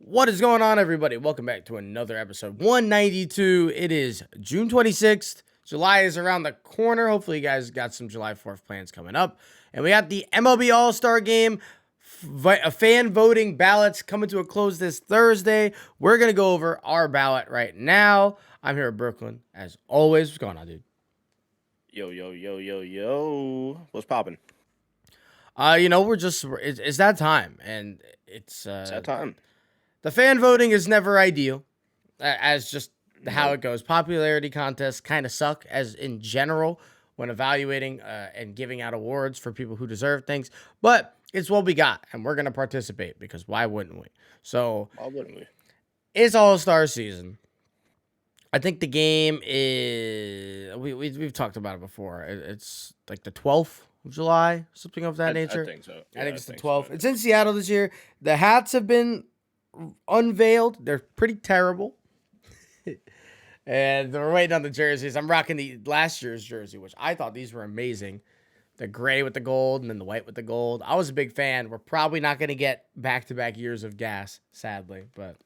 What is going on, everybody? Welcome back to another episode 192. It is June 26th. July is around the corner. Hopefully, you guys got some July 4th plans coming up. And we got the MLB All-Star Game fan voting ballots coming to a close this Thursday. We're going to go over our ballot right now. I'm here at Brooklyn, as always. What's going on, dude? Yo. What's popping? It's that time. And it's that time. The fan voting is never ideal, as just how it goes. Popularity contests kind of suck, as in general, when evaluating and giving out awards for people who deserve things. But it's what we got, and we're going to participate, because why wouldn't we? So, why wouldn't we? It's All-Star season. I think the game is... We've talked about it before. It's like the 12th of July, something of that nature. I think so. Yeah, I think it's the 12th. So. It's in Seattle this year. The hats have been unveiled. They're pretty terrible. And we're waiting on the jerseys. I'm rocking the last year's jersey, which I thought these were amazing. The gray with the gold and then the white with the gold. I was a big fan. We're probably not going to get back-to-back years of gas, sadly, but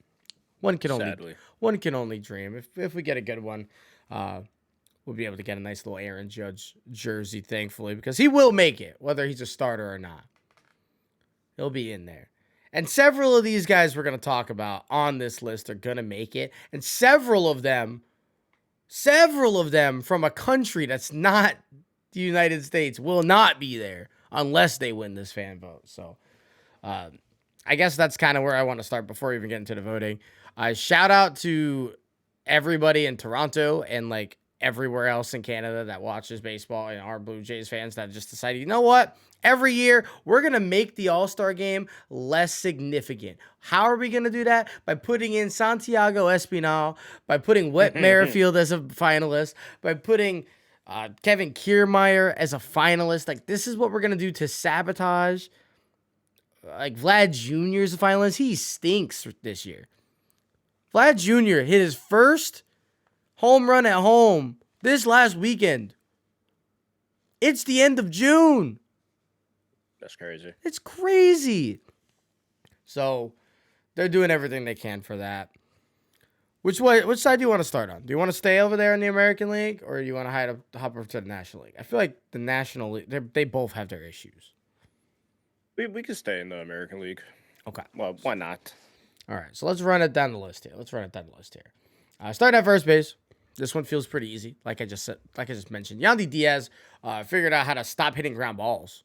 one can only dream. If we get a good one, we'll be able to get a nice little Aaron Judge jersey, thankfully, because he will make it, whether he's a starter or not. He'll be in there. And several of these guys we're going to talk about on this list are going to make it. And several of them from a country that's not the United States will not be there unless they win this fan vote. So I guess that's kind of where I want to start before we even get into the voting. Shout out to everybody in Toronto and like everywhere else in Canada that watches baseball and our Blue Jays fans that just decided, you know what? Every year, we're going to make the All-Star game less significant. How are we going to do that? By putting in Santiago Espinal, by putting Whit Merrifield as a finalist, by putting Kevin Kiermaier as a finalist. Like, this is what we're going to do to sabotage. Like, Vlad Jr. is a finalist. He stinks this year. Vlad Jr. hit his first home run at home this last weekend. It's the end of June. That's crazy. It's crazy. So they're doing everything they can for that. Which side do you want to start on? Do you want to stay over there in the American League, or do you want to hop over to the National League? I feel like the National League, they both have their issues. We could stay in the American League. Okay. Well, why not? All right, so let's run it down the list here. Starting at first base. This one feels pretty easy. Like I just mentioned, Yandy Diaz figured out how to stop hitting ground balls.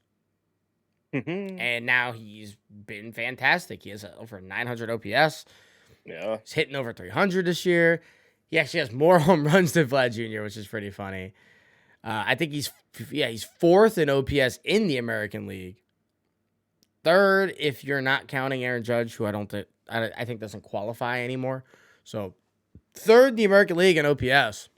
And now he's been fantastic. He has over 900 OPS. Yeah. He's hitting over 300 this year. He actually has more home runs than Vlad Jr., which is pretty funny. I think he's fourth in OPS in the American League. Third, if you're not counting Aaron Judge, who I think doesn't qualify anymore. So third in the American League in OPS.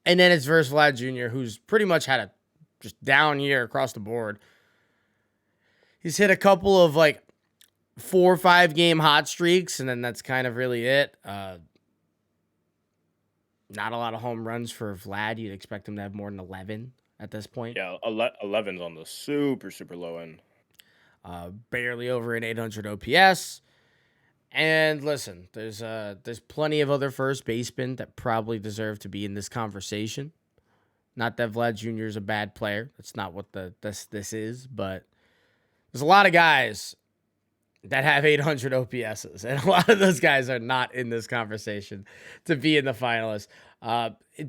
And then it's versus Vlad Jr., who's pretty much had a just down year across the board. He's hit a couple of like 4 or 5 game hot streaks, and then that's kind of really it. Not a lot of home runs for Vlad. You'd expect him to have more than 11 at this point. Yeah, 11's on the super, super low end. Barely over an 800 OPS. And listen, there's plenty of other first basemen that probably deserve to be in this conversation. Not that Vlad Jr. is a bad player. That's not what this is, but there's a lot of guys that have 800 OPSs, and a lot of those guys are not in this conversation to be in the finalists.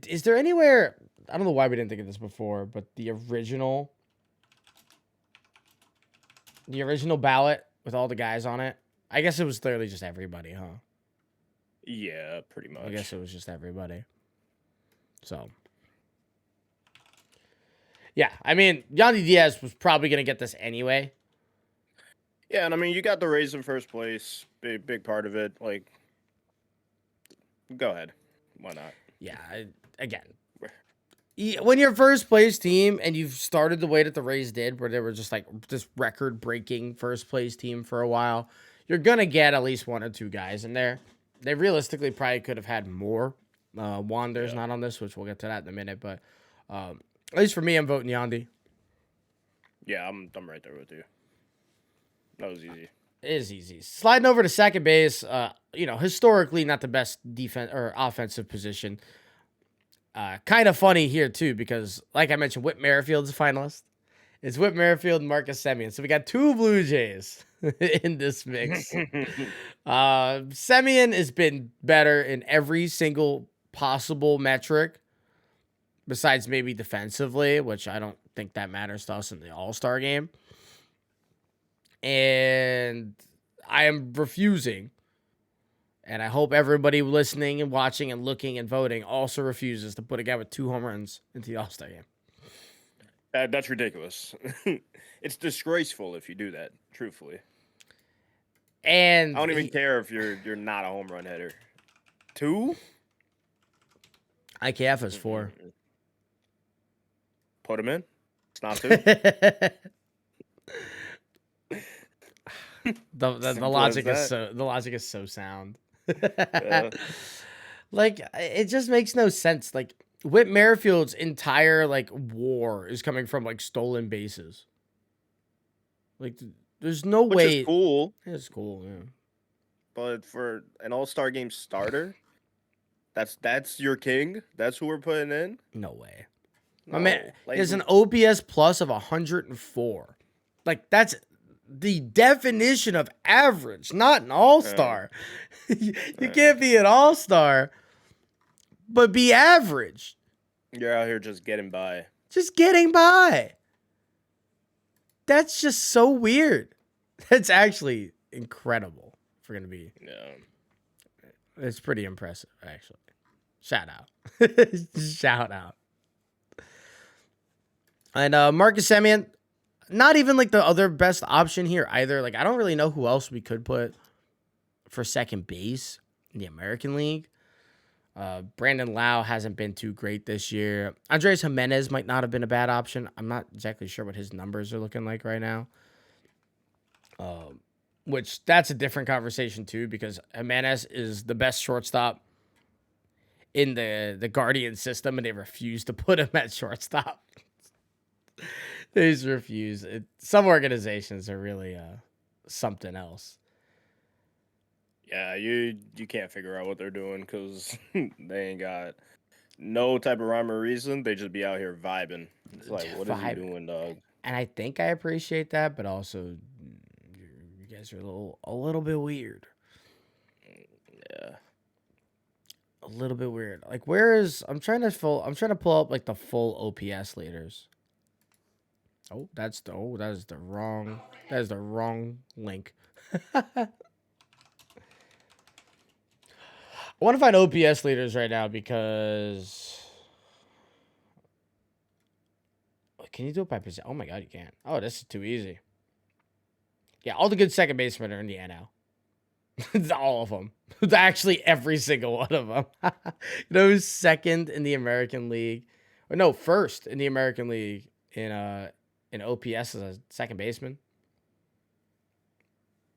Is there anywhere, I don't know why we didn't think of this before, but the original ballot with all the guys on it, I guess it was literally just everybody, huh? Yeah, pretty much. I guess it was just everybody. So... yeah, I mean, Yandy Diaz was probably going to get this anyway. Yeah, and I mean, you got the Rays in first place. Big part of it. Like, go ahead. Why not? Yeah, again, when you're first place team and you've started the way that the Rays did, where they were just like this record-breaking first place team for a while, you're going to get at least 1 or 2 guys in there. They realistically probably could have had more. Wander's not on this, which we'll get to that in a minute, but... at least for me, I'm voting Yandy. Yeah, I'm right there with you. That was easy. It is easy. Sliding over to second base, historically not the best defense or offensive position. Kind of funny here too, because like I mentioned, Whit Merrifield's a finalist. It's Whit Merrifield and Marcus Semien. So we got two Blue Jays in this mix. Semien has been better in every single possible metric, besides maybe defensively, which I don't think that matters to us in the All-Star game. And I am refusing, and I hope everybody listening and watching and looking and voting also refuses to put a guy with 2 home runs into the All-Star game. That's ridiculous. It's disgraceful if you do that, truthfully. And I don't even care if you're not a home run hitter. 2? IKF is 4. Put him in. It's not 2. the logic is so sound. Yeah. Like, it just makes no sense. Like, Whit Merrifield's entire war is coming from stolen bases. Like, there's no Which way. is cool. It's cool, yeah. But for an All-Star game starter, that's your king. That's who we're putting in. No way. No, My man, there's an OPS plus of 104. Like, that's the definition of average, not an all-star. You can't be an all-star, but be average. You're out here just getting by. Just getting by. That's just so weird. That's actually incredible. If we're going to be. Yeah. It's pretty impressive, actually. Shout out. Shout out. And Marcus Semien, not even the other best option here either. I don't really know who else we could put for second base in the American League. Brandon Lau hasn't been too great this year. Andres Jimenez might not have been a bad option. I'm not exactly sure what his numbers are looking like right now. Which that's a different conversation too, because Jimenez is the best shortstop in the Guardian system, and they refuse to put him at shortstop. They just refuse. Some organizations are really something else. Yeah, you can't figure out what they're doing because they ain't got no type of rhyme or reason. They just be out here vibing. It's like, what is he doing, dog? And I think I appreciate that, but also you guys are a little bit weird. Yeah. A little bit weird. I'm trying to pull up the full OPS leaders. Oh, that is the wrong link. I want to find OPS leaders right now because can you do it by position? Oh my god, you can't. Oh, this is too easy. Yeah, all the good second basemen are in the NL. All of them. Actually, every single one of them. Who's second in the American League? Or no, first in the American League in OPS as a second baseman.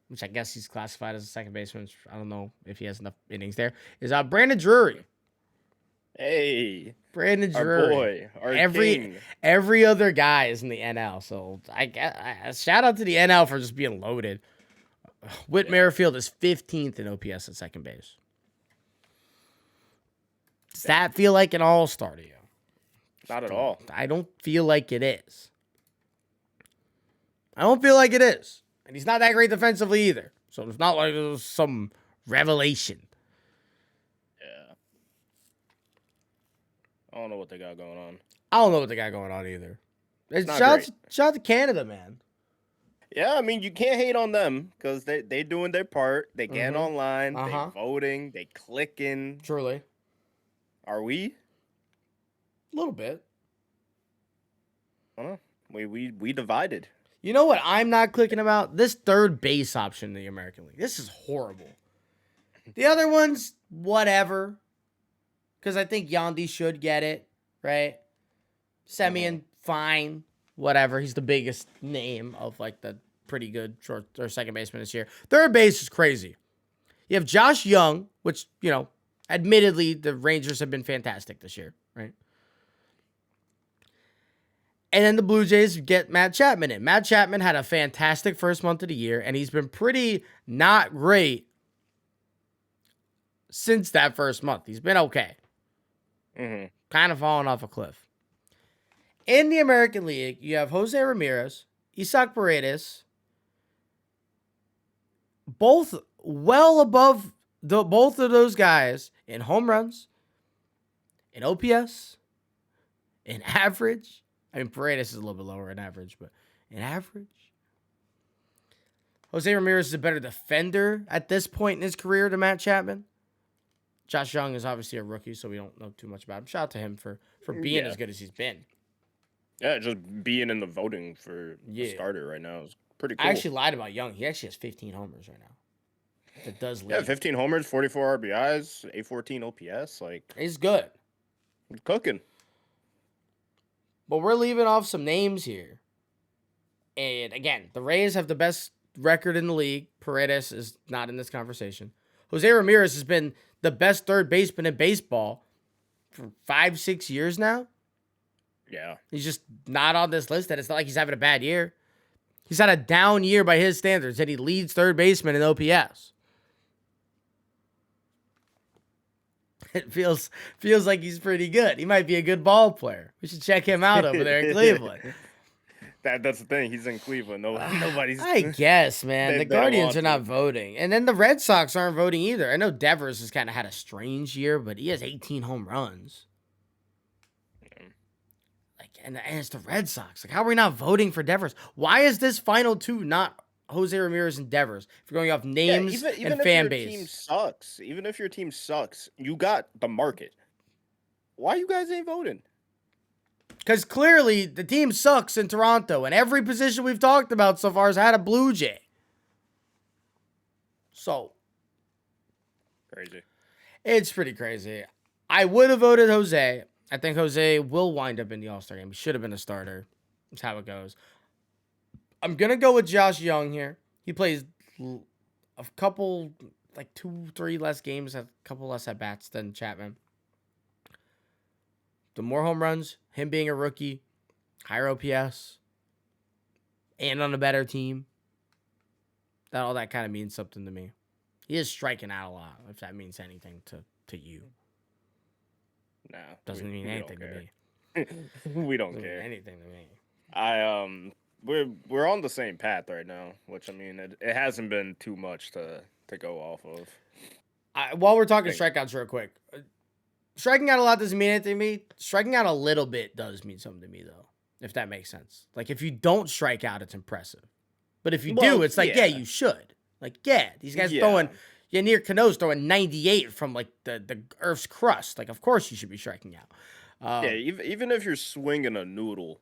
Which I guess he's classified as a second baseman. I don't know if he has enough innings there. Is Brandon Drury. Hey, Brandon Drury. Our boy, our king. Every other guy is in the NL. So I shout out to the NL for just being loaded. Whit Merrifield is 15th in OPS at second base. Does that feel like an all-star to you? Not at all. I don't feel like it is. I don't feel like it is. And he's not that great defensively either. So it's not like it was some revelation. Yeah. I don't know what they got going on. I don't know what they got going on either. Shout out to Canada, man. Yeah, I mean, you can't hate on them because they doing their part. They getting online. They voting. They clicking. Truly. Are we? A little bit. I don't know. We divided. You know what I'm not clicking about? This third base option in the American League. This is horrible. The other ones, whatever. Because I think Yandy should get it, right? Semien, fine. Whatever. He's the biggest name of the pretty good short or second baseman this year. Third base is crazy. You have Josh Young, which, admittedly, the Rangers have been fantastic this year, right? And then the Blue Jays get Matt Chapman in. Matt Chapman had a fantastic first month of the year, and he's been pretty not great since that first month. He's been okay. Mm-hmm. Kind of falling off a cliff. In the American League, you have Jose Ramirez, Isaac Paredes, both well above both of those guys in home runs, in OPS, in average. I mean, Paredes is a little bit lower in average, but in average. Jose Ramirez is a better defender at this point in his career than Matt Chapman. Josh Young is obviously a rookie, so we don't know too much about him. Shout out to him for being as good as he's been. Yeah, just being in the voting for the starter right now is pretty cool. I actually lied about Young. He actually has 15 homers right now. That does lead. Yeah, 15 homers, 44 RBIs, 814 OPS. Like, he's good. Cooking. But we're leaving off some names here. And again, the Rays have the best record in the league. Paredes is not in this conversation. Jose Ramirez has been the best third baseman in baseball for 5-6 years now. Yeah. He's just not on this list, and it's not like he's having a bad year. He's had a down year by his standards, and he leads third baseman in OPS. It feels like he's pretty good. He might be a good ball player. We should check him out over there in Cleveland. That's the thing. He's in Cleveland. Nobody's. I guess, man. The Guardians are not voting. And then the Red Sox aren't voting either. I know Devers has kind of had a strange year, but he has 18 home runs. Like, and it's the Red Sox. Like, how are we not voting for Devers? Why is this final two not Jose Ramirez and Devers? If you're going off names and fan base. Even if your team sucks, you got the market. Why you guys ain't voting? Because clearly the team sucks in Toronto, and every position we've talked about so far has had a Blue Jay. So. Crazy. It's pretty crazy. I would have voted Jose. I think Jose will wind up in the All-Star game. He should have been a starter. That's how it goes. I'm going to go with Josh Young here. He plays a couple, like 2-3 less games, a couple less at-bats than Chapman. The more home runs, him being a rookie, higher OPS, and on a better team, all that kind of means something to me. He is striking out a lot, if that means anything to you. No. Doesn't mean anything to me. We don't care. Anything to me. We're on the same path right now, which I mean it hasn't been too much to go off of. While we're talking strikeouts real quick. Striking out a lot doesn't mean anything to me. Striking out a little bit does mean something to me, though, if that makes sense. Like, if you don't strike out, it's impressive. But if you do, it's like, you should. Like, these guys throwing, Yannier Cano's throwing 98 from, like, the Earth's crust. Like, of course you should be striking out. Even if you're swinging a noodle,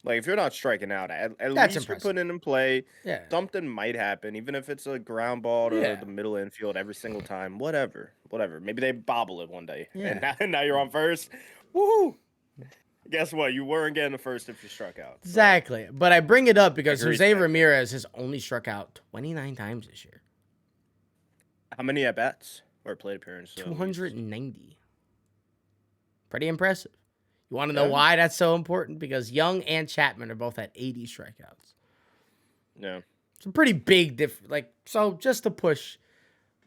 like, if you're not striking out, at least impressive. you're putting it in play. Yeah. Something might happen, even if it's a ground ball to the middle infield every single time. Whatever. Maybe they bobble it one day. Yeah. And now you're on first. Woohoo! Guess what? You weren't getting the first if you struck out. So. Exactly. But I bring it up because Jose Ramirez has only struck out 29 times this year. How many at-bats or plate appearances? 290. Pretty impressive. You want to know why that's so important? Because Young and Chapman are both at 80 strikeouts. Yeah. It's a pretty big difference. Like, so just to push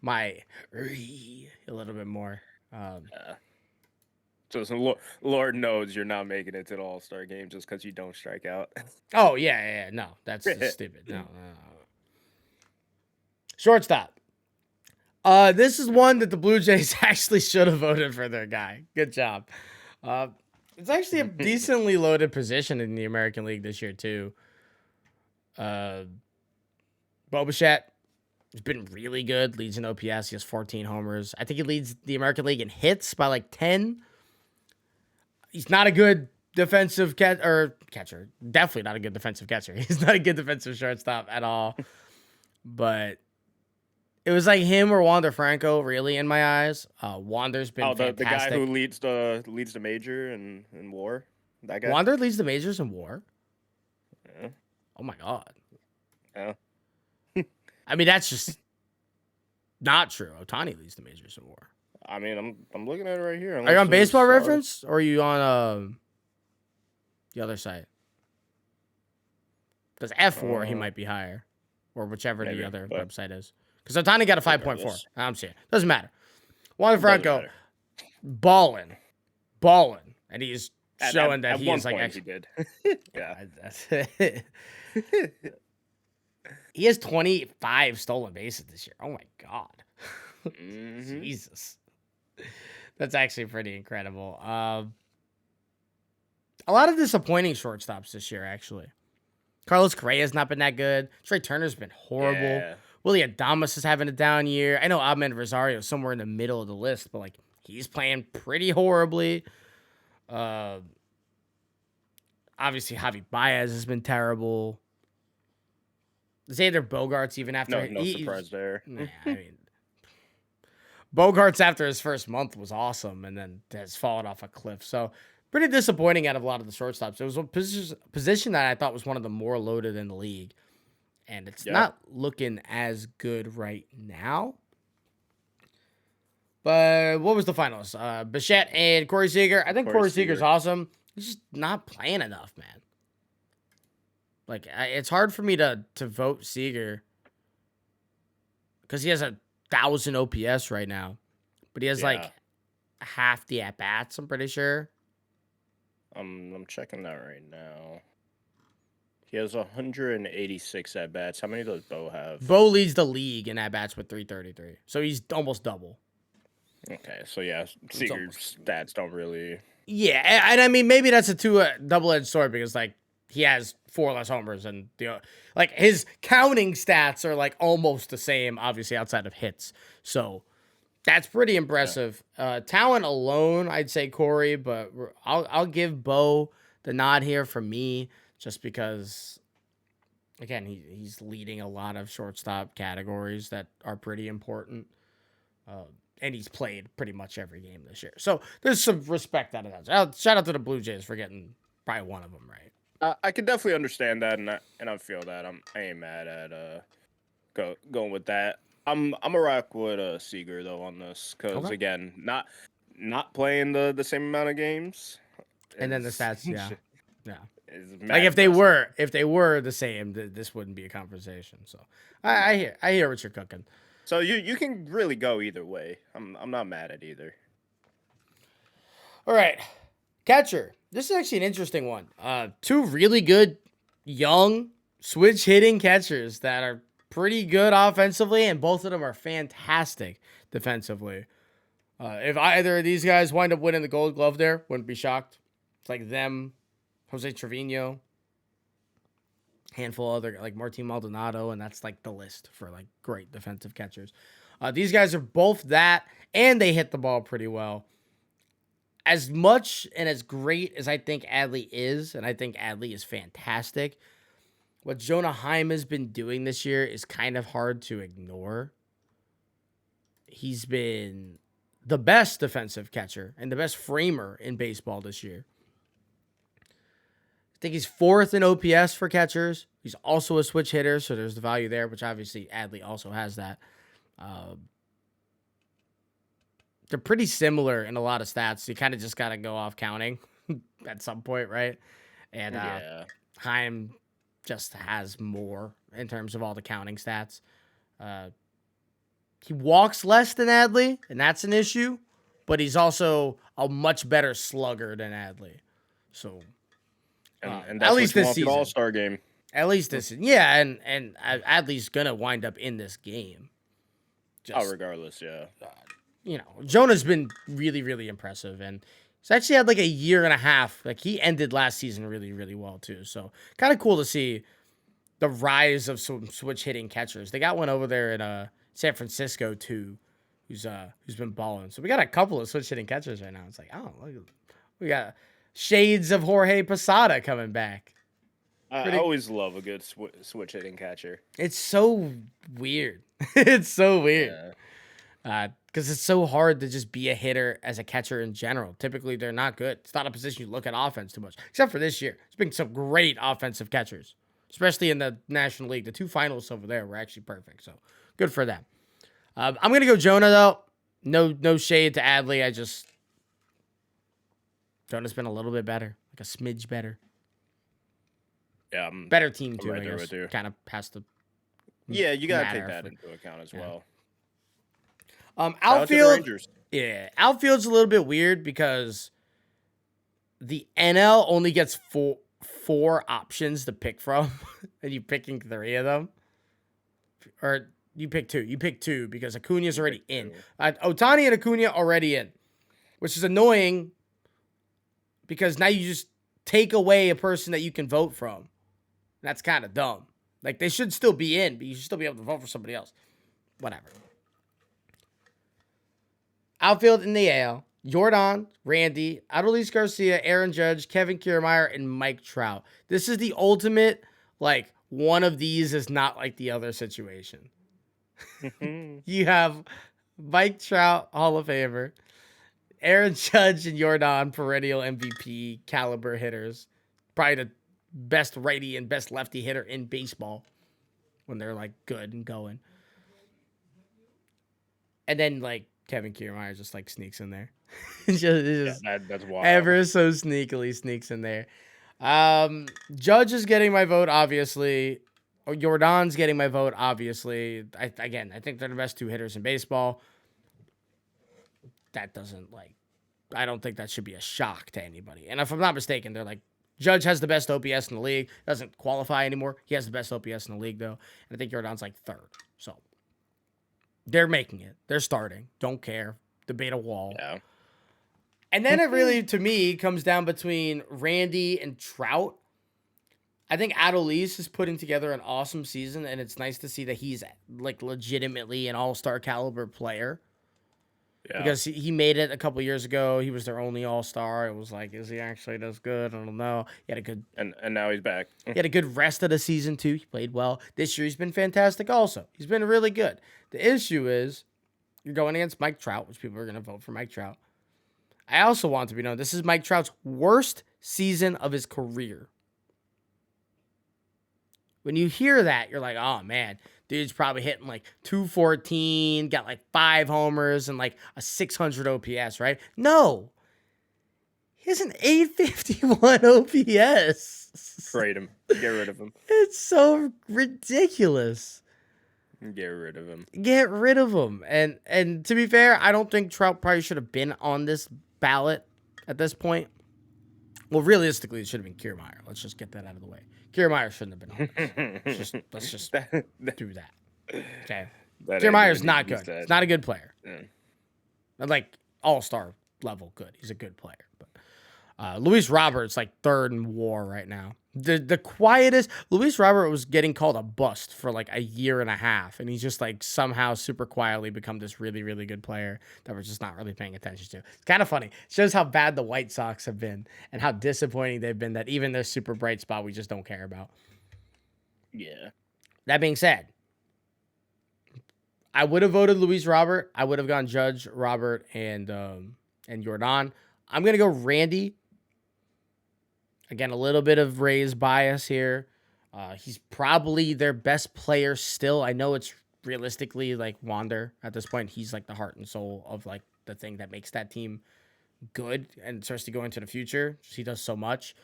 my a little bit more. So Lord knows you're not making it to the All-Star game just because you don't strike out. Oh, yeah. No, that's just stupid. No. Shortstop. This is one that the Blue Jays actually should have voted for their guy. Good job. It's actually a decently loaded position in the American League this year, too. Bo Bichette has been really good. Leads in OPS. He has 14 homers. I think he leads the American League in hits by like 10. He's not a good defensive catcher. Definitely not a good defensive catcher. He's not a good defensive shortstop at all. But it was like him or Wander Franco, really, in my eyes. Wander's been fantastic. The guy who leads the major in WAR. That guy. Wander leads the majors in WAR. Yeah. Oh my god. Yeah. I mean, that's just not true. Ohtani leads the majors in WAR. I mean, I'm looking at it right here. Are you on Baseball Reference or are you on the other site? Because F4, he might be higher. Or whichever maybe, the other but website is. Because Otani got a 5.4. regardless. I'm saying. Doesn't matter. Juan Doesn't Franco, matter. balling. And he's showing that at he one is like... point he did. Yeah. That's it. He has 25 stolen bases this year. Oh, my God. Mhm. Jesus. That's actually pretty incredible. A lot of disappointing shortstops this year, actually. Carlos Correa has not been that good. Trey Turner's been horrible. Yeah. Willie Adames is having a down year. I know Ahmed Rosario is somewhere in the middle of the list, but like he's playing pretty horribly. Obviously, Javi Baez has been terrible. Xander Bogaerts, even after... No surprise there. Nah, I mean... Bogarts after his first month was awesome and then has fallen off a cliff. So pretty disappointing out of a lot of the shortstops. It was a position that I thought was one of the more loaded in the league. And it's not looking as good right now. But what was the finals? Bichette and Corey Seager. I think Corey Seager's awesome. He's just not playing enough, man. Like, it's hard for me to vote Seager because he has 1,000 OPS right now, but he has like half the at bats. I'm pretty sure. I'm checking that right now. He has 186 at bats. How many does Bo have? Bo leads the league in at bats with 333, so he's almost double. Okay, so yeah, Seager's stats don't really. Yeah, and I mean maybe that's a double-edged sword because like he has 4 less homers and like his counting stats are like almost the same, obviously outside of hits. So that's pretty impressive. Talent alone, I'd say Corey, but I'll give Bo the nod here for me just because, again, he's leading a lot of shortstop categories that are pretty important. And he's played pretty much every game this year. So there's some respect out of that. Shout out to the Blue Jays for getting probably one of them right. I can definitely understand that, and I feel that. I ain't mad at going with that. I'm a rock with Seager though on this because again, not playing the same amount of games, and then the stats, yeah. Like if they were the same, this wouldn't be a conversation. So I hear what you're cooking. So you can really go either way. I'm not mad at either. All right, catcher. This is actually an interesting one. 2 really good young switch hitting catchers that are pretty good offensively, and both of them are fantastic defensively. If either of these guys wind up winning the Gold Glove there, wouldn't be shocked. It's like them, Jose Trevino, handful of other like Martin Maldonado, and that's like the list for like great defensive catchers. These guys are both that, and they hit the ball pretty well. As much and as great as I think Adley is, and I think Adley is fantastic, what Jonah Heim has been doing this year is kind of hard to ignore. He's been the best defensive catcher and the best framer in baseball this year. I think he's 4th in OPS for catchers. He's also a switch hitter, so there's the value there, which obviously Adley also has that. They're pretty similar in a lot of stats. You kind of just got to go off counting at some point, right? And Heim just has more in terms of all the counting stats. He walks less than Adley, and that's an issue, but he's also a much better slugger than Adley. So, and that's at least this season, All-Star game. At least this, yeah, and Adley's gonna wind up in this game. Regardless, yeah. Jonah's been really, really impressive, and he's actually had like a year and a half. Like he ended last season really, really well too. So kind of cool to see the rise of some switch hitting catchers. They got one over there in San Francisco too, who's been balling. So we got a couple of switch hitting catchers right now. It's like, oh, look, we got shades of Jorge Posada coming back. I always love a good switch hitting catcher. It's so weird. It's so weird. Because it's so hard to just be a hitter as a catcher in general. Typically, they're not good. It's not a position you look at offense too much, except for this year. There's been some great offensive catchers, especially in the National League. The 2 finalists over there were actually perfect, so good for them. I'm going to go Jonah, though. No shade to Adley. Jonah's been a little bit better, like a smidge better. Yeah, better team I'm too. right I there guess with you. kind of has to. Yeah, you gotta take matter that into account as yeah. well. Shout out to the Outfield. Rangers. Yeah, outfield's a little bit weird because the NL only gets four options to pick from, and you picking 3 of them, or you pick 2. You pick 2 because Acuna's You already pick in. 2. Otani and Acuna already in, which is annoying because now you just take away a person that you can vote from. That's kind of dumb. Like, they should still be in, but you should still be able to vote for somebody else. Whatever. Outfield in the AL. Jordan, Randy, Adolis Garcia, Aaron Judge, Kevin Kiermaier, and Mike Trout. This is the ultimate, like, one of these is not like the other situation. You have Mike Trout, Hall of Famer, Aaron Judge and Jordan, perennial MVP caliber hitters. Probably the best righty and best lefty hitter in baseball when they're, like, good and going. And then, like, Kevin Kiermaier just, like, sneaks in there. That's wild. Ever so sneakily sneaks in there. Judge is getting my vote, obviously. Or Jordan's getting my vote, obviously. I think they're the best 2 hitters in baseball. That doesn't, like, I don't think that should be a shock to anybody. And if I'm not mistaken, they're like, Judge has the best OPS in the league. Doesn't qualify anymore. He has the best OPS in the league, though. And I think Jordan's like 3rd. So they're making it. They're starting. Don't care. Debate a wall. Yeah. And then it really, to me, comes down between Randy and Trout. I think Adolis is putting together an awesome season, and it's nice to see that he's, like, legitimately an all-star caliber player. Yeah. Because he made it a couple years ago. He was their only all-star. It was like, is he actually this good? I don't know. He had a good... And now he's back. He had a good rest of the season, too. He played well. This year, he's been fantastic also. He's been really good. The issue is you're going against Mike Trout, which people are going to vote for Mike Trout. I also want to be known, this is Mike Trout's worst season of his career. When you hear that, you're like, oh, man, dude's probably hitting like 214, got like 5 homers and like a 600 OPS, right? No. He has an 851 OPS. Trade him. Get rid of him. It's so ridiculous. Get rid of him. Get rid of him. And to be fair, I don't think Trout probably should have been on this ballot at this point. Well, realistically, it should have been Kiermaier. Let's just get that out of the way. Kiermaier shouldn't have been on this. Let's just do that. Okay. Kiermaier's not good. He's not a good player. Yeah. Like, all-star level good. He's a good player. But Luis Robert's like 3rd in WAR right now. The quietest. Luis Robert was getting called a bust for like a year and a half, and he's just like somehow super quietly become this really, really good player that we're just not really paying attention to. It's kind of funny. It shows how bad the White Sox have been and how disappointing they've been that even their super bright spot we just don't care about. Yeah. That being said, I would have voted Luis Robert. I would have gone Judge, Robert, and Jordan. I'm gonna go Randy. Again, a little bit of Rays bias here. He's probably their best player still. I know it's realistically like Wander at this point. He's like the heart and soul of like the thing that makes that team good and starts to go into the future. He does so much.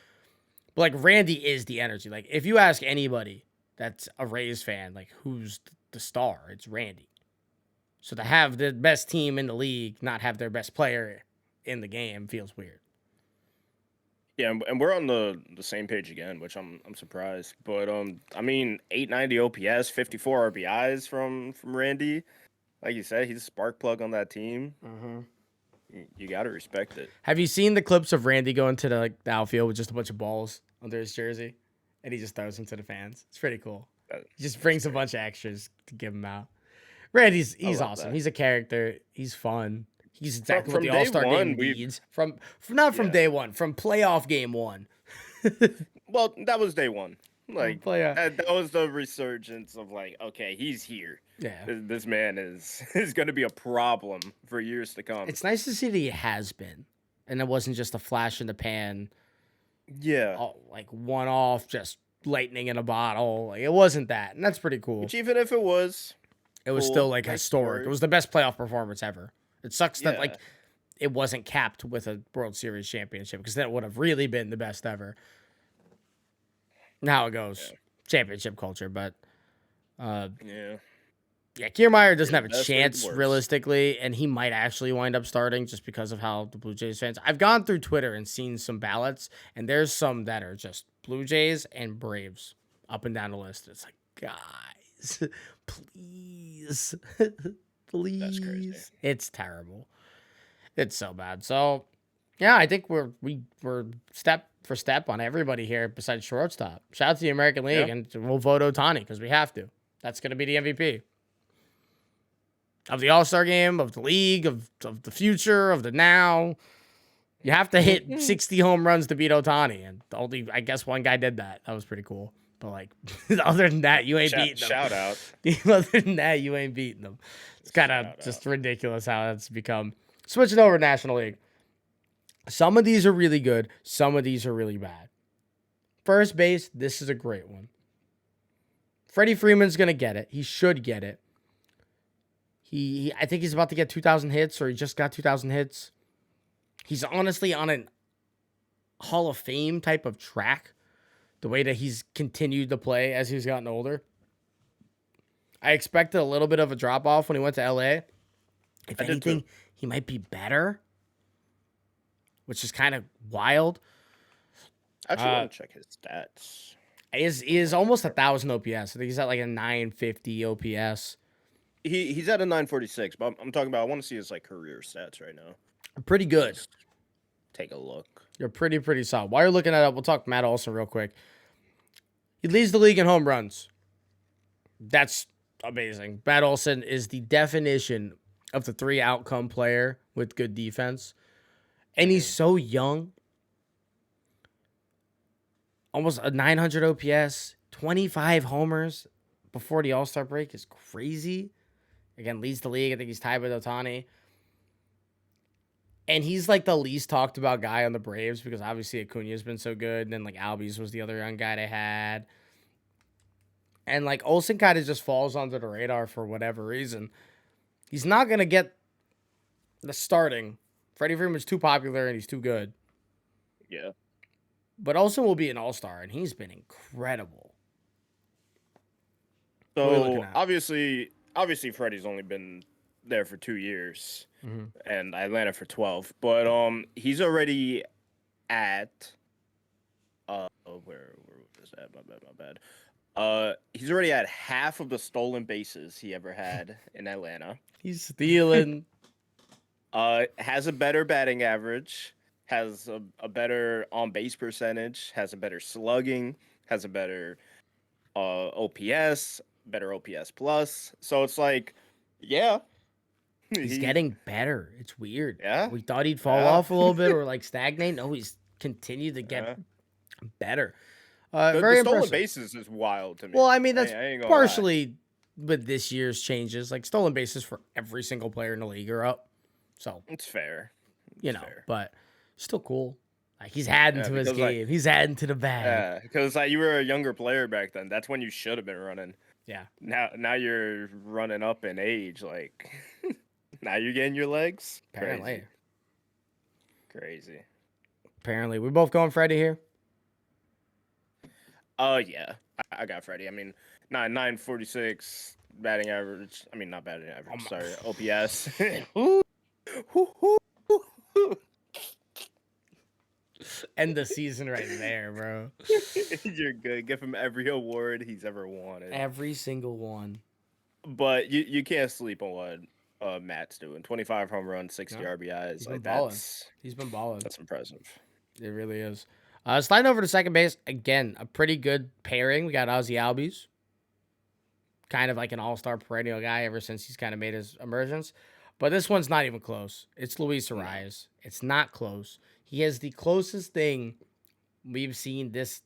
But like Randy is the energy. Like if you ask anybody that's a Rays fan, like who's the star, it's Randy. So to have the best team in the league not have their best player in the game feels weird. Yeah, and we're on the same page again, which I'm surprised. But I mean, 890 OPS, 54 RBIs from Randy. Like you said, he's a spark plug on that team. Mm-hmm. You got to respect it. Have you seen the clips of Randy going to the outfield with just a bunch of balls under his jersey, and he just throws them to the fans? It's pretty cool. He just brings a bunch of extras to give him out. Randy's awesome. That. He's a character. He's fun. He's exactly what the All-Star game needs. From day one, from playoff game 1. Well, that was day 1. Like that was the resurgence of like, okay, he's here. Yeah, this man is going to be a problem for years to come. It's nice to see that he has been, and it wasn't just a flash in the pan. Yeah, like one off, just lightning in a bottle. Like it wasn't that, and that's pretty cool. Which even if it was still like historic. It was the best playoff performance ever. It sucks that like it wasn't capped with a World Series championship because that would have really been the best ever. how it goes. Yeah. Championship culture, but yeah. Yeah, Kiermaier doesn't have a chance realistically, and he might actually wind up starting just because of how the Blue Jays fans. I've gone through Twitter and seen some ballots, and there's some that are just Blue Jays and Braves up and down the list. It's like, guys, please, please. That's crazy. It's terrible. It's so bad. So, yeah, I think we're step for step on everybody here besides shortstop. Shout out to the American League, and we'll vote Ohtani because we have to. That's going to be the MVP. Of the All-Star game, of the league, of the future, of the now. You have to hit 60 home runs to beat Ohtani. And only, I guess, one guy did that. That was pretty cool. But, like, other than that, you ain't beating them. Shout out. Other than that, you ain't beating them. It's kind of just ridiculous how that's become. Switching over to National League. Some of these are really good. Some of these are really bad. First base, this is a great one. Freddie Freeman's going to get it. He should get it. I think he's about to get 2,000 hits, or he just got 2,000 hits. He's honestly on a Hall of Fame type of track, the way that he's continued to play as he's gotten older. I expected a little bit of a drop-off when he went to LA. If anything, he might be better, which is kind of wild. I actually want to check his stats. He is almost 1,000 OPS. I think he's at like a 950 OPS. He's at a 946, but I'm talking about, I want to see his like career stats right now. Pretty good. Let's take a look. You're pretty solid. While you're looking at it, we'll talk Matt Olson real quick. He leads the league in home runs. That's amazing. Matt Olson is the definition of the 3 outcome player with good defense. And he's so young. Almost a 900 OPS, 25 homers before the All-Star break is crazy. Again, leads the league. I think he's tied with Ohtani. And he's like the least talked about guy on the Braves because obviously Acuna's been so good. And then like Albies was the other young guy they had. And like Olson kind of just falls under the radar for whatever reason. He's not going to get the starting. Freddie Freeman's too popular and he's too good. Yeah. But Olson will be an all-star and he's been incredible. So obviously Freddie's only been there for 2 years, and Atlanta for 12. But he's already at where was that? My bad. He's already at half of the stolen bases he ever had in Atlanta. He's stealing. Has a better batting average. Has a better on base percentage. Has a better slugging. Has a better OPS. Better OPS plus. So it's like, yeah. He's getting better. It's weird. Yeah. We thought he'd fall off a little bit or like stagnate. No, he's continued to get better. Very the stolen impressive. bases is wild to me. Well, I mean, that's partially with this year's changes. Like stolen bases for every single player in the league are up. So it's fair. But still cool. Like he's adding to his game. He's adding to the bag. Yeah, because like you were a younger player back then. That's when you should have been running. Yeah. Now you're running up in age. Like now you're getting your legs. Apparently. Crazy. Apparently, we both going Freddie here. Yeah, I got Freddie. I mean, 946 batting average. I mean, not batting average. Sorry, OPS. End the season right there, bro. You're good. Give him every award he's ever wanted. Every single one. But you can't sleep on what Matt's doing. 25 home runs, 60 RBIs. He's been balling. He's been balling. That's impressive. It really is. Sliding over to second base, again, a pretty good pairing. We got Ozzie Albies. Kind of like an all-star perennial guy ever since he's kind of made his emergence. But this one's not even close. It's Luis Arias. It's not close. He has the closest thing we've seen this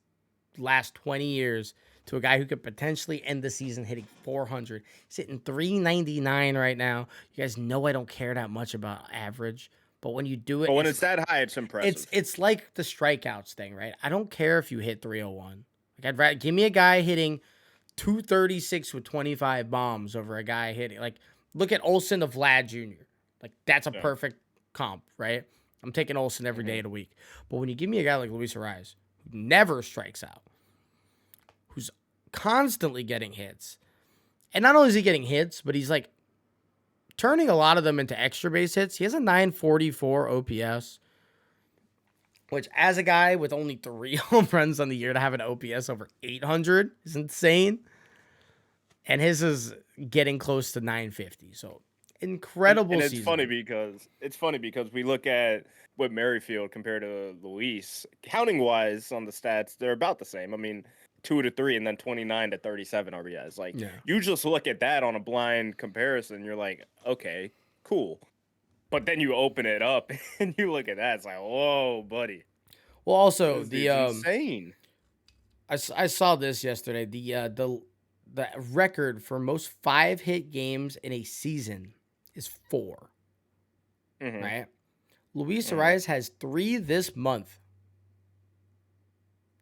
last 20 years to a guy who could potentially end the season hitting 400. He's hitting 399 right now. You guys know I don't care that much about average, but when you do it, but when it's that high, it's impressive. It's like the strikeouts thing, right? I don't care if you hit 301. Like I'd rather give me a guy hitting 236 with 25 bombs over a guy hitting like look at Olson to Vlad Jr. Like that's a perfect comp, right? I'm taking Olson every day of the week. But when you give me a guy like Luis Arias, who never strikes out, who's constantly getting hits. And not only is he getting hits, but he's like turning a lot of them into extra base hits. He has a 944 OPS, which as a guy with only 3 home runs on the year to have an OPS over 800 is insane. And his is getting close to 950. So incredible and it's season. funny because we look at what Merrifield compared to Luis, counting wise on the stats, they're about the same. I mean, 2 to 3 and then 29 to 37 RBIs. Like you just look at that on a blind comparison, you're like, okay, cool. But then you open it up and you look at that, it's like, whoa, buddy. Well, also this is insane. I saw this yesterday. The record for most 5-hit games in a season is 4. Right? Luis Arraez has 3 this month.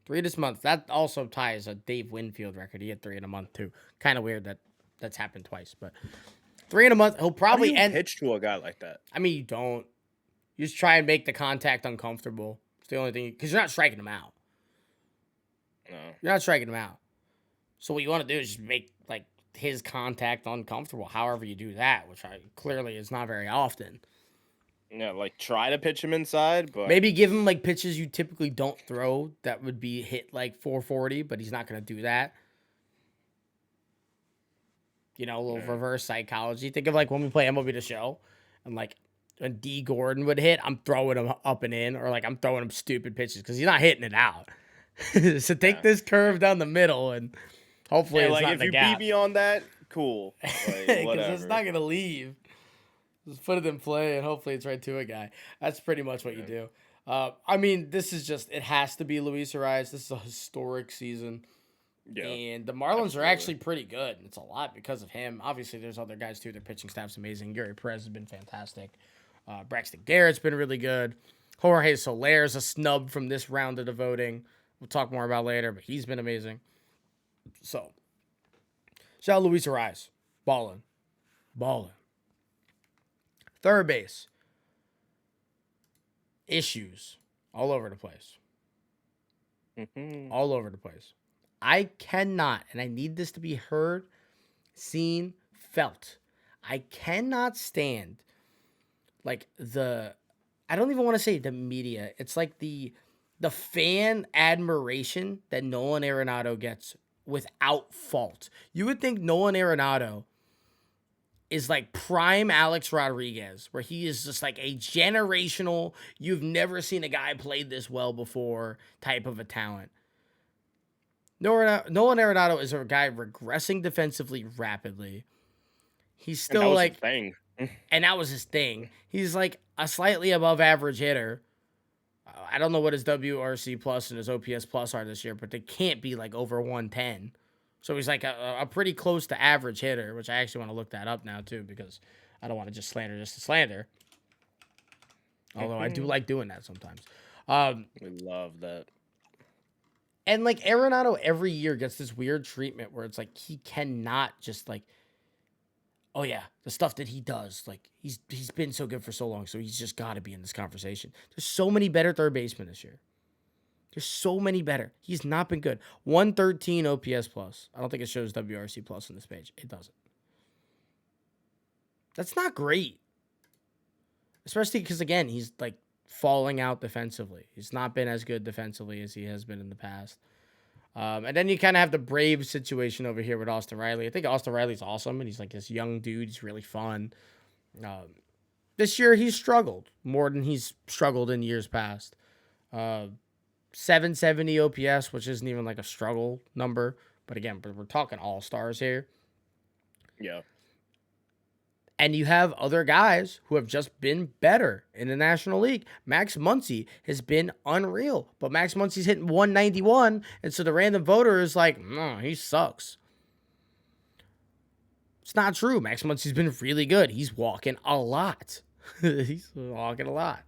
3 this month. That also ties a Dave Winfield record. He had 3 in a month too. Kind of weird that that's happened twice, but 3 in a month. He'll probably end. Pitch to a guy like that. I mean, you don't. You just try and make the contact uncomfortable. It's the only thing, because you're not striking him out. No, you're not striking him out. So what you want to do is just make like his contact uncomfortable. However you do that, which clearly is not very often. Yeah, like try to pitch him inside, but maybe give him like pitches you typically don't throw that would be hit like 440, but he's not going to do that. You know, a little reverse psychology. Think of like when we play MLB The Show, and like when D Gordon would hit, I'm throwing him up and in, or like I'm throwing him stupid pitches because he's not hitting it out. So take this curve down the middle, and hopefully it's like not if the you gap. beat me on that, cool. Because it's not gonna leave. Just put it in play, and hopefully it's right to a guy. That's pretty much what you do. I mean, this is just, it has to be Luis Arraez. This is a historic season. Yeah, and the Marlins are actually pretty good. It's a lot because of him. Obviously, there's other guys too. Their pitching staff's amazing. Gary Perez has been fantastic. Braxton Garrett's been really good. Jorge Soler's a snub from this round of the voting. We'll talk more about later, but he's been amazing. So, shout out Luis Arraez. Ballin'. Third base. Issues all over the place. All over the place. I cannot, and I need this to be heard, seen, felt. I cannot stand like I don't even want to say the media. It's like the fan admiration that Nolan Arenado gets without fault. You would think Nolan Arenado is like prime Alex Rodriguez, where he is just like a generational, you've never seen a guy play this well before type of a talent. Nolan Arenado is a guy regressing defensively rapidly. He's still like, and that was his thing. He's like a slightly above average hitter. I don't know what his WRC plus and his OPS plus are this year, but they can't be like over 110. So he's like a pretty close to average hitter, which I actually want to look that up now too, because I don't want to just slander just to slander. Although I do like doing that sometimes. We love that. And like Arenado every year gets this weird treatment where it's like he cannot just like, oh yeah, the stuff that he does, like he's been so good for so long, so he's just got to be in this conversation. There's so many better third basemen this year. There's so many better. He's not been good. 113 OPS plus. I don't think it shows WRC plus on this page. It doesn't. That's not great. Especially because, again, he's like falling out defensively. He's not been as good defensively as he has been in the past. And then you kind of have the Braves situation over here with Austin Riley. I think Austin Riley's awesome, and he's like this young dude. He's really fun. This year, he's struggled more than he's struggled in years past. 770 OPS, which isn't even like a struggle number. But again, we're talking all-stars here. Yeah. And you have other guys who have just been better in the National League. Max Muncy has been unreal. But Max Muncy's hitting 191, and so the random voter is like, no, he sucks. It's not true. Max Muncy's been really good. He's walking a lot. He's walking a lot.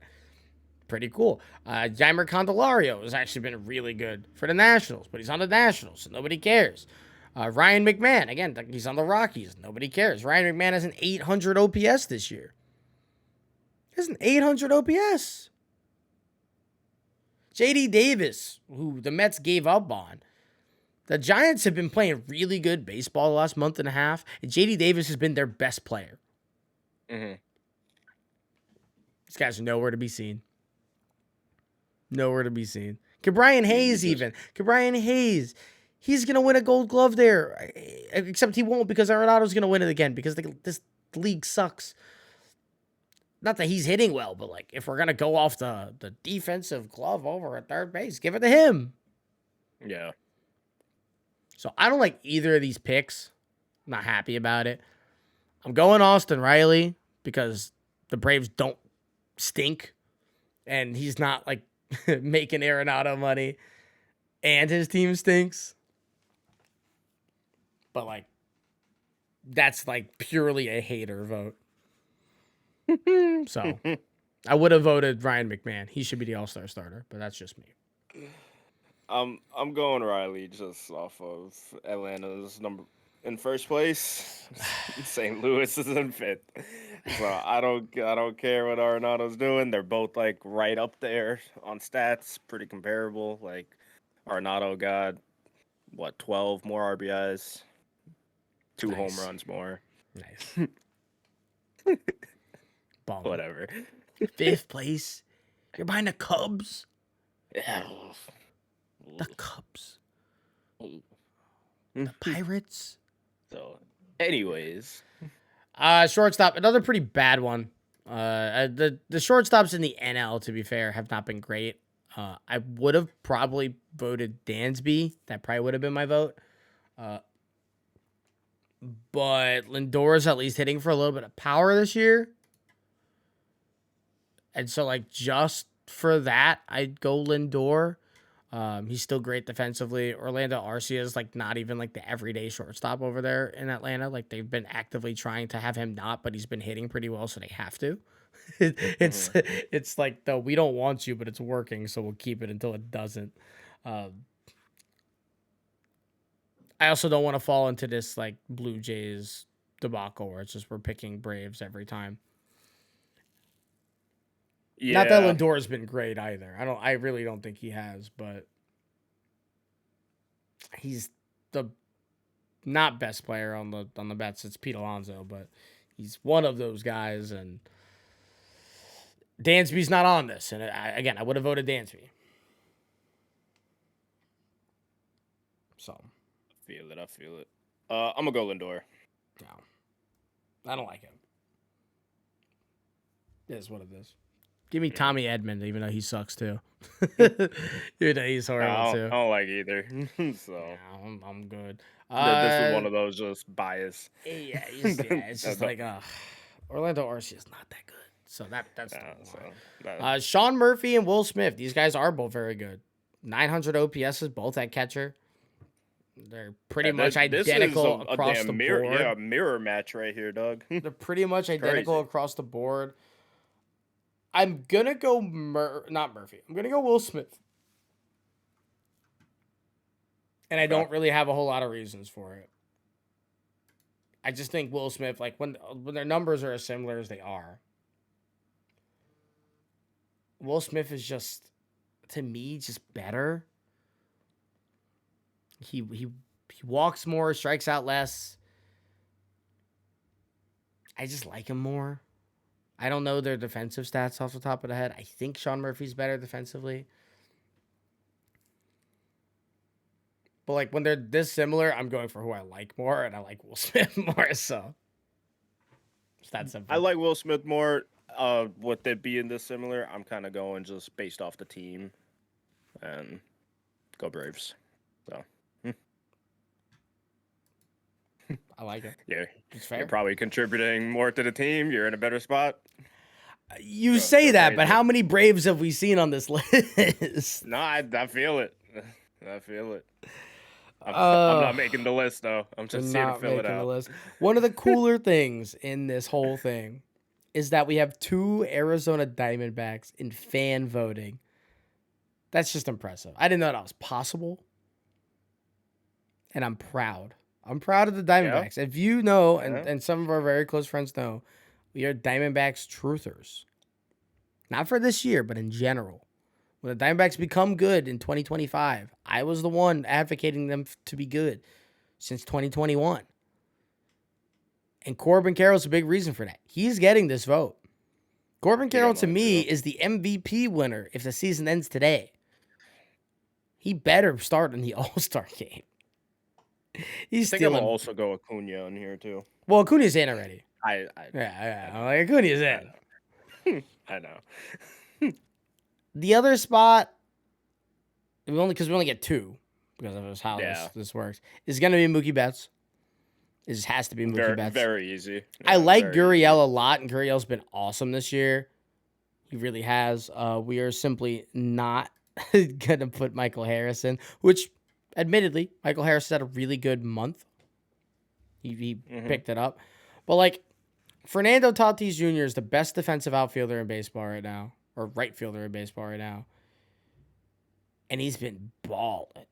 Pretty cool. Jeimer Candelario has actually been really good for the Nationals, but he's on the Nationals, so nobody cares. Ryan McMahon, again, he's on the Rockies. Nobody cares. Ryan McMahon has an 800 OPS this year. He has an 800 OPS. J.D. Davis, who the Mets gave up on, The Giants have been playing really good baseball the last month and a half, and JD Davis has been their best player. Mm-hmm. These guys are nowhere to be seen. Nowhere to be seen. Ke'Bryan Hayes even. Ke'Bryan Hayes. He's going to win a Gold Glove there. Except he won't because Arenado's going to win it again because this league sucks. Not that he's hitting well, but like if we're going to go off the defensive glove over at third base, give it to him. Yeah. So I don't like either of these picks. I'm not happy about it. I'm going Austin Riley because the Braves don't stink. And he's not like making Arenado money. And his team stinks. But like, that's like purely a hater vote. So I would have voted Ryan McMahon. He should be the All-Star starter, but that's just me. I'm going Riley just off of Atlanta's number in first place. St. Louis is in fifth. So I don't care what Arenado's doing. They're both like right up there on stats, pretty comparable. Like Arenado got 12 more RBIs, 2 home runs more. Nice. Whatever. Fifth place. You're behind the Cubs. Yeah. The Cubs. The Pirates. So, anyways. Shortstop, another pretty bad one. The shortstops in the NL, to be fair, have not been great. I would have probably voted Dansby. That probably would have been my vote. But Lindor's at least hitting for a little bit of power this year. And so, like, just for that, I'd go Lindor. He's still great defensively. Orlando Arcia is like not even like the everyday shortstop over there in Atlanta. Like they've been actively trying to have him not, but he's been hitting pretty well, so they have to. It's like we don't want you, but it's working, so we'll keep it until it doesn't. I also don't want to fall into this like Blue Jays debacle where it's just we're picking Braves every time. Yeah. Not that Lindor's been great either. I really don't think he has, but he's the not best player on the bets. It's Pete Alonso, but he's one of those guys, and Dansby's not on this. And I would have voted Dansby. So I feel it. I'm gonna go Lindor. No, I don't like him. It is what it is. Give me Tommy Edman, even though he sucks too. Even though he's horrible too. I don't like either. So yeah, I'm good. This is one of those just bias. Yeah, it's just like Orlando Arcia is not that good. So that's Sean Murphy and Will Smith. These guys are both very good. 900 OPS is both at catcher. They're pretty much identical across the board. Yeah, mirror match right here, Doug. They're pretty much identical across the board. I'm going to go not Murphy. I'm going to go Will Smith. And I don't really have a whole lot of reasons for it. I just think Will Smith, like when their numbers are as similar as they are, Will Smith is just, to me, just better. He walks more, strikes out less. I just like him more. I don't know their defensive stats off the top of the head. I think Sean Murphy's better defensively. But like when they're this similar, I'm going for who I like more, and I like Will Smith more. So it's that simple. I like Will Smith more. With it being this similar, I'm kind of going just based off the team, and go Braves. So I like it. Yeah, it's fair. You're probably contributing more to the team. You're in a better spot. You say that, but how many Braves have we seen on this list? No, I feel it. I feel it. I'm not making the list, though. I'm just here to fill it out. List. One of the cooler things in this whole thing is that we have 2 Arizona Diamondbacks in fan voting. That's just impressive. I didn't know that was possible. And I'm proud. I'm proud of the Diamondbacks. Yeah. If you know, and some of our very close friends know, we are Diamondbacks truthers. Not for this year, but in general. When the Diamondbacks become good in 2025, I was the one advocating them to be good since 2021. And Corbin Carroll's a big reason for that. He's getting this vote. Corbin Carroll, to me, is the MVP winner if the season ends today. He better start in the All-Star game. I think I'm going to also go Acuna in here, too. Well, Acuna's in already. Yeah. I'm like, Acuna's in. I know. The other spot, because we only get two, because of how this works, is going to be Mookie Betts. It just has to be Mookie Betts. Very easy. Yeah, I like Gurriel a lot, and Gurriel's been awesome this year. He really has. We are simply not going to put Michael Harris in, which, admittedly, Michael Harris had a really good month. He picked it up. But, like, Fernando Tatis Jr. is the best defensive outfielder in baseball right now, or right fielder in baseball right now. And he's been balling.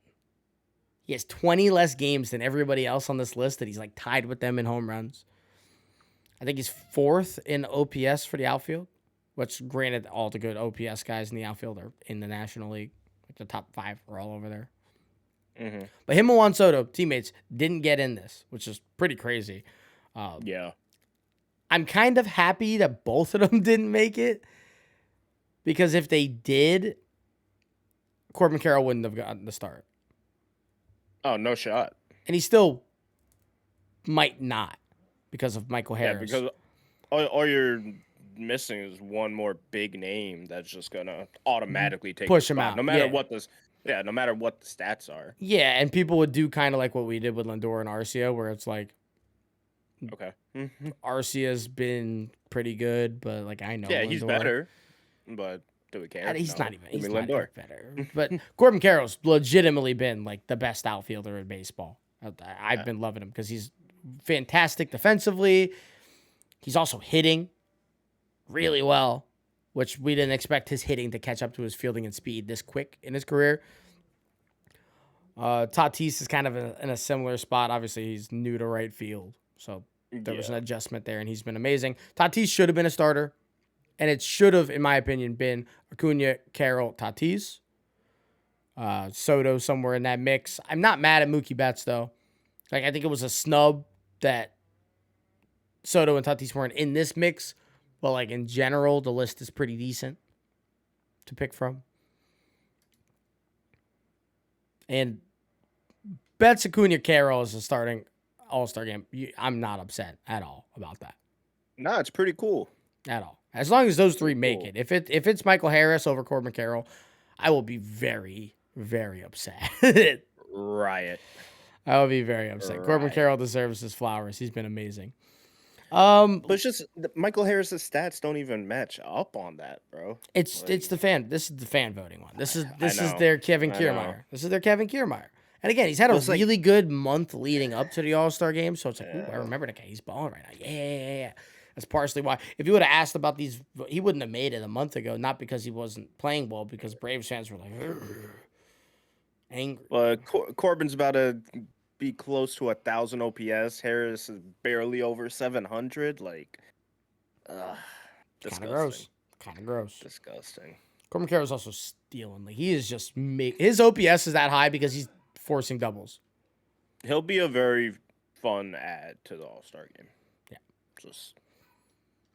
He has 20 less games than everybody else on this list, that he's like tied with them in home runs. I think he's 4th in OPS for the outfield, which, granted, all the good OPS guys in the outfield are in the National League. Like the top 5 are all over there. Mm-hmm. But him and Juan Soto, teammates, didn't get in this, which is pretty crazy. Yeah. I'm kind of happy that both of them didn't make it, because if they did, Corbin Carroll wouldn't have gotten the start. Oh, no shot. And he still might not, because of Michael Harris. Yeah, because all you're missing is one more big name that's just gonna automatically push him out, no matter what the stats are. Yeah, and people would do kind of like what we did with Lindor and Arcia, where it's like, okay, Arcia's been pretty good, but like I know, Lindor, he's better, but do we care? He's not even. He's not even better. But Corbin Carroll's legitimately been like the best outfielder in baseball. I've been loving him because he's fantastic defensively. He's also hitting really well, which we didn't expect his hitting to catch up to his fielding and speed this quick in his career. Tatis is kind of in a similar spot. Obviously, he's new to right field, so there was an adjustment there, and he's been amazing. Tatis should have been a starter. And it should have, in my opinion, been Acuna, Carroll, Tatis. Soto somewhere in that mix. I'm not mad at Mookie Betts, though. Like, I think it was a snub that Soto and Tatis weren't in this mix. But, like, in general, the list is pretty decent to pick from. And Betts, Acuna, Carroll is a starting All-Star game. I'm not upset at all about that. No, it's pretty cool. At all. As long as those three make it. If it's Michael Harris over Corbin Carroll, I will be very, very upset. Riot. I will be very upset. Corbin Carroll deserves his flowers. He's been amazing. But it's just Michael Harris's stats don't even match up on that, bro. It's the fan. This is the fan voting one. This is their Kevin Kiermaier. This is their Kevin Kiermaier. And again, he's had a really good month leading up to the All-Star game. So it's like, ooh, I remember that guy. He's balling right now. Yeah. That's partially why. If you would have asked about these, he wouldn't have made it a month ago. Not because he wasn't playing well, because Braves fans were like, angry. Well, Corbin's about to be close to 1,000 OPS. Harris is barely over 700. Like, disgusting. Kind of gross. Disgusting. Corbin Carroll's also stealing. Like, he is just his OPS is that high because he's forcing doubles. He'll be a very fun add to the All-Star game. Yeah. Just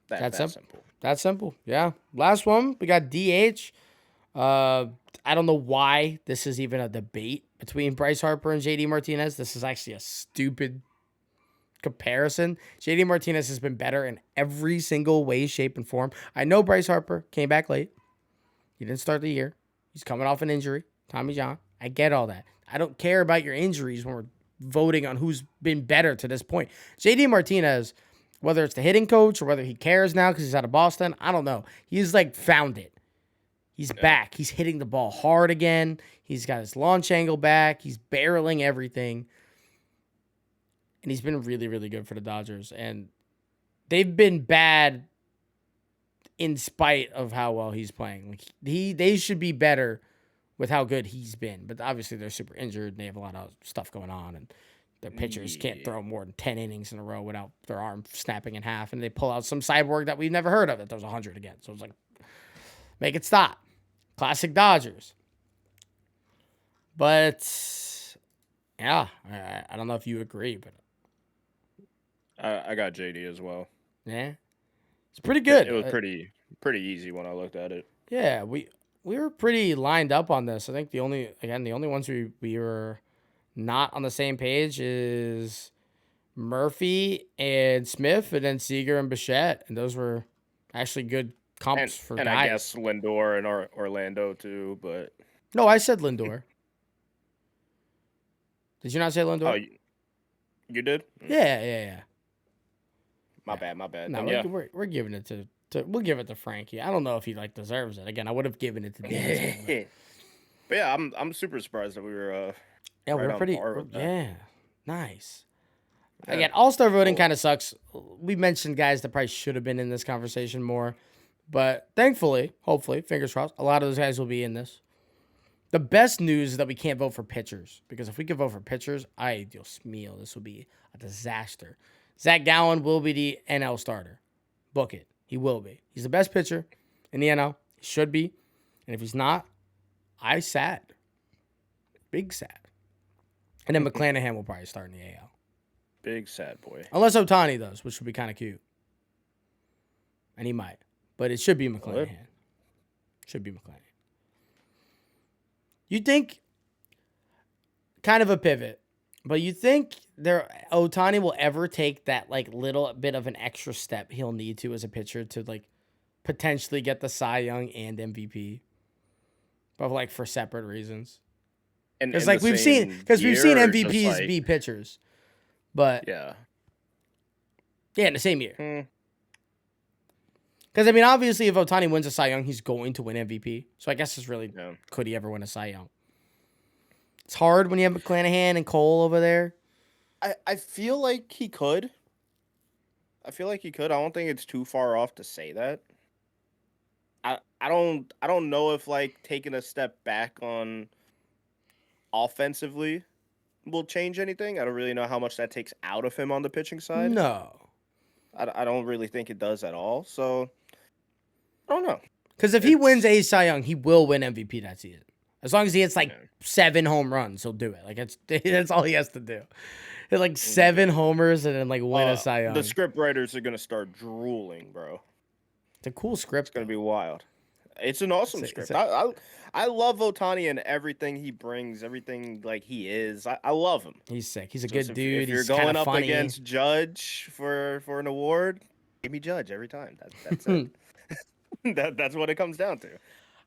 that simple. That's simple. Yeah. Last one, we got DH. I don't know why this is even a debate between Bryce Harper and JD Martinez. This is actually a stupid comparison. JD Martinez has been better in every single way, shape, and form. I know Bryce Harper came back late. He didn't start the year. He's coming off an injury. Tommy John. I get all that. I don't care about your injuries when we're voting on who's been better to this point. JD Martinez, whether it's the hitting coach or whether he cares now because he's out of Boston, I don't know. He's like found it. He's back. He's hitting the ball hard again. He's got his launch angle back. He's barreling everything. And he's been really, really good for the Dodgers. And they've been bad in spite of how well he's playing. Like they should be better with how good he's been. But obviously they're super injured and they have a lot of stuff going on. And their pitchers can't throw more than 10 innings in a row without their arm snapping in half. And they pull out some cyborg that we've never heard of that throws 100 again. So it's like, make it stop. Classic Dodgers. But yeah, I don't know if you agree, but I got JD as well. yeah, it's pretty good. It was pretty easy when I looked at it. Yeah, we were pretty lined up on this. I think the only ones we were not on the same page is Murphy and Smith, and then Seager and Bichette, and those were actually good comps for and guys. I guess Lindor and Orlando too, but no, I said Lindor. Did you not say Lindor? Oh, you did? Yeah. My bad. No, we're giving it to we'll give it to Frankie. I don't know if he deserves it. Again, I would have given it to Dan. But yeah, I'm super surprised that we were yeah, right we're pretty yeah. Nice. Yeah. Again, all-star voting kind of sucks. We mentioned guys that probably should have been in this conversation more, but thankfully, hopefully, fingers crossed, a lot of those guys will be in this. The best news is that we can't vote for pitchers, because if we could vote for pitchers, Dios mío, this would be a disaster. Zach Gallen will be the NL starter. Book it. He will be. He's the best pitcher in the NL. He should be. And if he's not, I sad. Big sad. And then McClanahan will probably start in the AL. Big sad boy. Unless Ohtani does, which would be kind of cute. And he might. But it should be McClanahan. Should be McClanahan. You think, kind of a pivot, but you think Ohtani will ever take that little bit of an extra step he'll need to as a pitcher to potentially get the Cy Young and MVP, but for separate reasons? Because we've seen MVPs be pitchers, but yeah, in the same year. Because obviously, if Ohtani wins a Cy Young, he's going to win MVP. So I guess it's really could he ever win a Cy Young? It's hard when you have McClanahan and Cole over there. I feel like he could. I don't think it's too far off to say that. I don't know if taking a step back on offensively will change anything. I don't really know how much that takes out of him on the pitching side. No. I don't really think it does at all. So I don't know. Because if he wins a Cy Young, he will win MVP that season. As long as he hits 7 home runs, he'll do it. That's all he has to do. Hit 7 homers and then win a Cy Young. The script writers are gonna start drooling, bro. It's a cool script. It's gonna be wild. It's an awesome script. I love Ohtani and everything he brings, everything he is. I love him. He's sick. He's a good dude. If you're going up against Judge for an award, give me Judge every time. That's it. That's what it comes down to.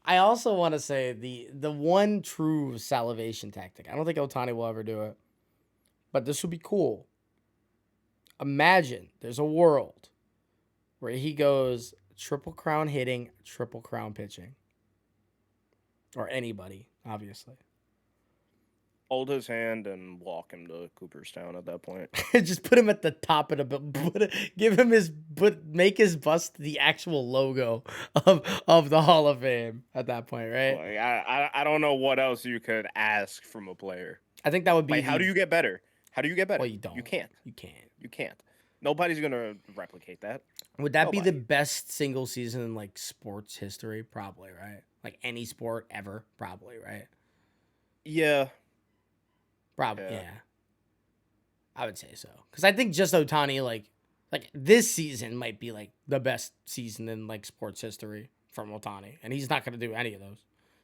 I also want to say the one true salivation tactic. I don't think Ohtani will ever do it, but this would be cool. Imagine there's a world where he goes Triple Crown hitting, Triple Crown pitching. Or anybody, obviously. Hold his hand and walk him to Cooperstown at that point. Just put him at the top of give him make his bust the actual logo of the Hall of Fame at that point, right? I don't know what else you could ask from a player. I think that would be how do you get better? Well, you don't. You can't. You can't. Nobody's gonna replicate that. Would that be the best single season in sports history? Probably, right? Any sport ever, probably, right? Yeah. Probably, yeah. I would say so. Because I think just Ohtani, this season might be, the best season in, sports history from Ohtani. And he's not going to do any of those.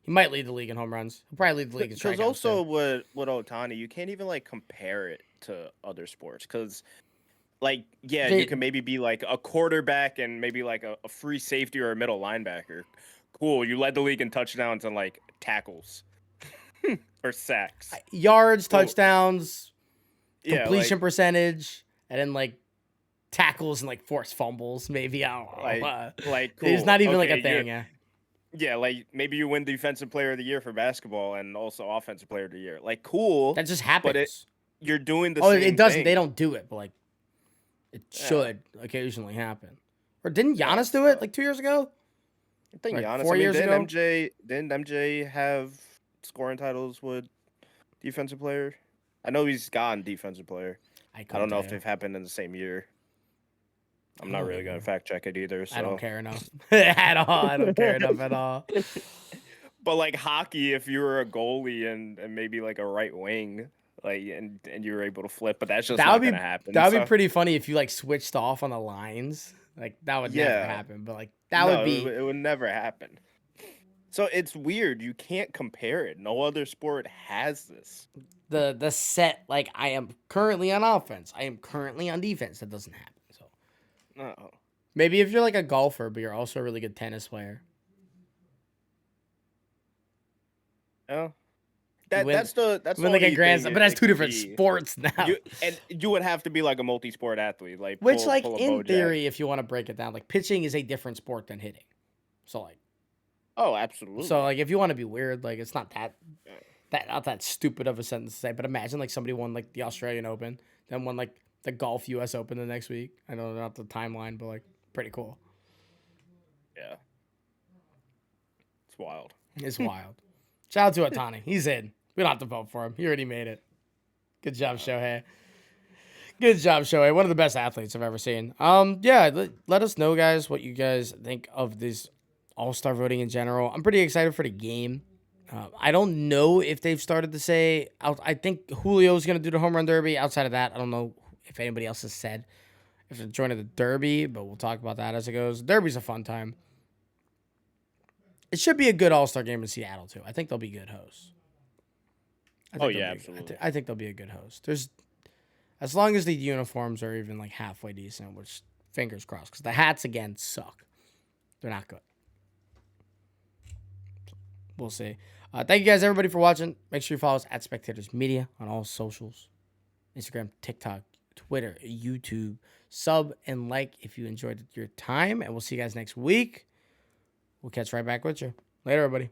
He might lead the league in home runs. He'll probably lead the league in strikeouts. Because also with Ohtani, you can't even, compare it to other sports. Because, you can maybe be, a quarterback and maybe, a free safety or a middle linebacker. Cool, you led the league in touchdowns and tackles or sacks, yards, touchdowns, completion percentage, and then tackles and forced fumbles. Maybe I don't know. Cool. It's not even a thing. Yeah, maybe you win Defensive Player of the Year for basketball and also Offensive Player of the Year. Cool. That just happens. But you're doing the same it doesn't. thing. They don't do it, but it should occasionally happen. Or didn't Giannis do it 2 years ago? I think Giannis. 4 years ago. Didn't MJ have scoring titles with Defensive Player? I know he's gotten Defensive Player. I don't know if they've happened in the same year. I'm not really gonna fact check it either. So. I don't care enough at all. I don't care enough at all. But like hockey, if you were a goalie and maybe like a right wing, like and you were able to flip, but that's just That not would be gonna happen. that would be So pretty funny if you like switched off on the lines. Like that would never yeah, happen. But like that would no, be it would never happen. So it's weird. You can't compare it. No other sport has this. the set. Like I am currently on offense. I am currently on defense. That doesn't happen. So No. maybe if you're like a golfer, but you're also a really good tennis player. Oh. You win, That's the win like a only grand thing slam, but that's it two can different be. sports now. You would have to be like a multi-sport athlete, like Which, like, pull a in Bojack. theory, if you want to break it down, like pitching is a different sport than hitting. So like, Oh, absolutely. so like, if you want to be weird, like, it's not not that stupid of a sentence to say. But imagine like somebody won like the Australian Open, then won like the golf U.S. Open the next week. I know not the timeline, but like, pretty cool. Yeah, it's wild. It's wild. Shout out to Ohtani. He's in. We don't have to vote for him. He already made it. Good job, Shohei. Good job, Shohei. One of the best athletes I've ever seen. Yeah, let us know, guys, what you guys think of this All-Star voting in general. I'm pretty excited for the game. I don't know if they've started to say. I think Julio's going to do the home run derby. Outside of that, I don't know if anybody else has said if they're joining the derby, but we'll talk about that as it goes. Derby's a fun time. It should be a good All-Star game in Seattle, too. I think they'll be good hosts. Absolutely. I think they'll be a good host. As long as the uniforms are even like halfway decent, which fingers crossed, because the hats again suck. They're not good. We'll see. Thank you guys, everybody, for watching. Make sure you follow us at Spectators Media on all socials: Instagram, TikTok, Twitter, YouTube. Sub and like if you enjoyed your time, and we'll see you guys next week. We'll catch right back with you. Later, everybody.